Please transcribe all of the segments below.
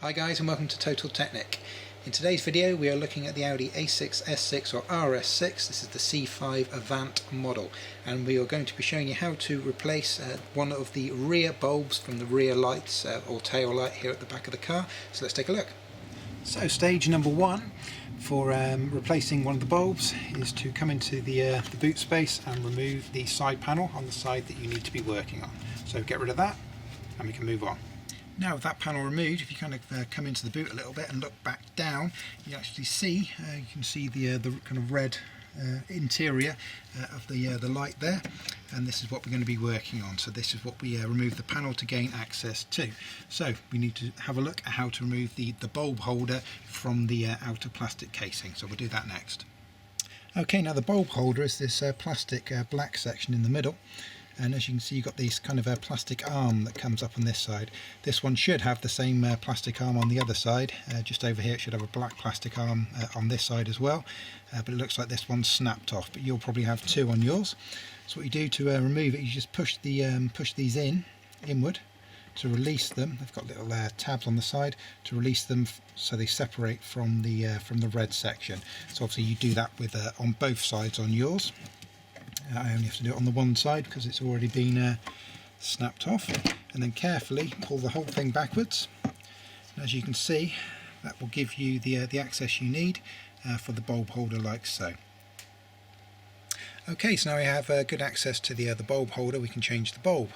Hi guys, and welcome to Total Technik. In today's video we are looking at the Audi A6, S6 or RS6. This is the C5 Avant model, and we are going to be showing you how to replace one of the rear bulbs from the rear lights or tail light here at the back of the car. So let's take a look. So stage number one for replacing one of the bulbs is to come into the boot space and remove the side panel on the side that you need to be working on. So get rid of that and we can move on. Now with that panel removed, if you kind of come into the boot a little bit and look back down, you actually see, you can see the kind of red interior of the light there, and this is what we're going to be working on. So this is what we remove the panel to gain access to. So we need to have a look at how to remove the bulb holder from the outer plastic casing. So we'll do that next. Okay, now the bulb holder is this plastic black section in the middle. And as you can see, you've got this kind of a plastic arm that comes up on this side. This one should have the same plastic arm on the other side. Just over here it should have a black plastic arm on this side as well, but it looks like this one's snapped off, but you'll probably have two on yours. So what you do to remove it, you just push these inward to release them. They've got little tabs on the side to release them so they separate from the red section. So obviously you do that with on both sides on yours. I only have to do it on the one side because it's already been snapped off, and then carefully pull the whole thing backwards. And as you can see, that will give you the access you need for the bulb holder, like so. Okay, so now we have good access to the bulb holder. We can change the bulb.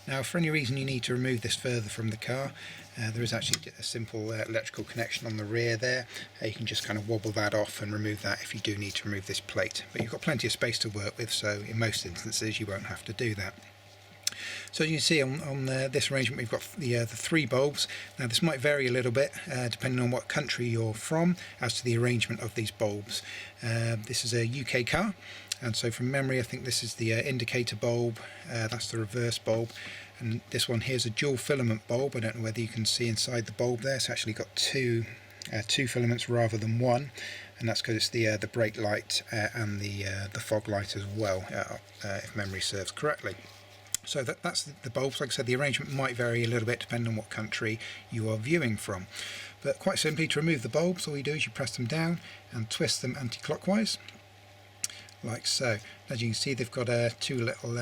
Now if for any reason you need to remove this further from the car, there is actually a simple electrical connection on the rear there. You can just kind of wobble that off and remove that if you do need to remove this plate. But you've got plenty of space to work with, so in most instances you won't have to do that. So as you can see on this arrangement, we've got the three bulbs. Now this might vary a little bit depending on what country you're from as to the arrangement of these bulbs. This is a UK car, and so from memory I think this is the indicator bulb, that's the reverse bulb, and this one here is a dual filament bulb. I don't know whether you can see inside the bulb there. It's actually got two filaments rather than one, and that's because it's the brake light and the fog light as well, if memory serves correctly. So that's the bulbs. Like I said, the arrangement might vary a little bit depending on what country you are viewing from. But quite simply, to remove the bulbs, all you do is you press them down and twist them anti-clockwise, like so. As you can see, they've got two little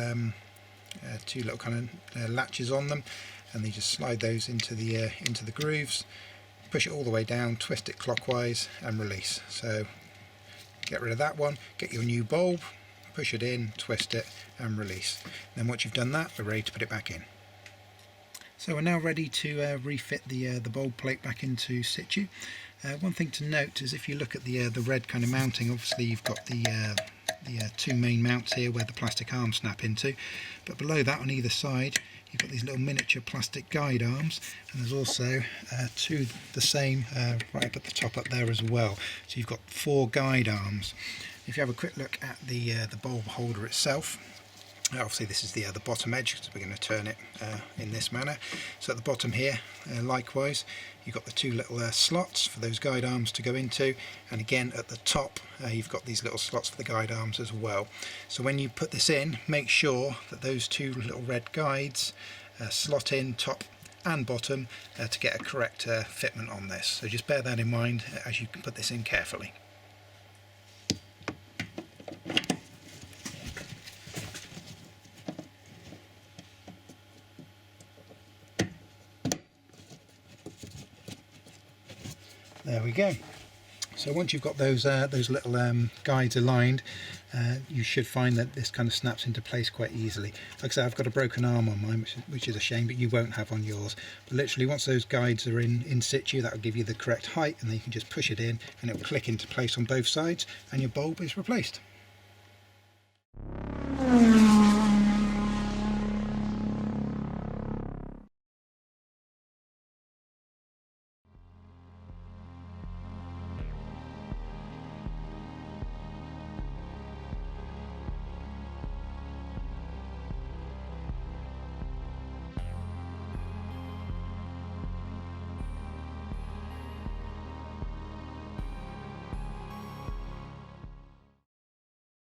kind of latches on them, and they just slide those into the grooves. Push it all the way down, twist it clockwise, and release. So get rid of that one. Get your new bulb. Push it in, twist it and release. Then once you've done that, we're ready to put it back in. So we're now ready to refit the bulb plate back into situ. One thing to note is if you look at the red kind of mounting, obviously you've got the two main mounts here where the plastic arms snap into, but below that on either side you've got these little miniature plastic guide arms, and there's also two the same right up at the top up there as well. So you've got four guide arms. If you have a quick look at the bulb holder itself, obviously this is the bottom edge, so we're going to turn it in this manner. So at the bottom here, likewise, you've got the two little slots for those guide arms to go into, and again at the top you've got these little slots for the guide arms as well. So when you put this in, make sure that those two little red guides slot in top and bottom to get a correct fitment on this. So just bear that in mind as you put this in carefully. There we go. So once you've got those little guides aligned, you should find that this kind of snaps into place quite easily. Like I said, I've got a broken arm on mine, which is a shame, but you won't have on yours. But literally once those guides are in situ, that will give you the correct height, and then you can just push it in and it will click into place on both sides and your bulb is replaced.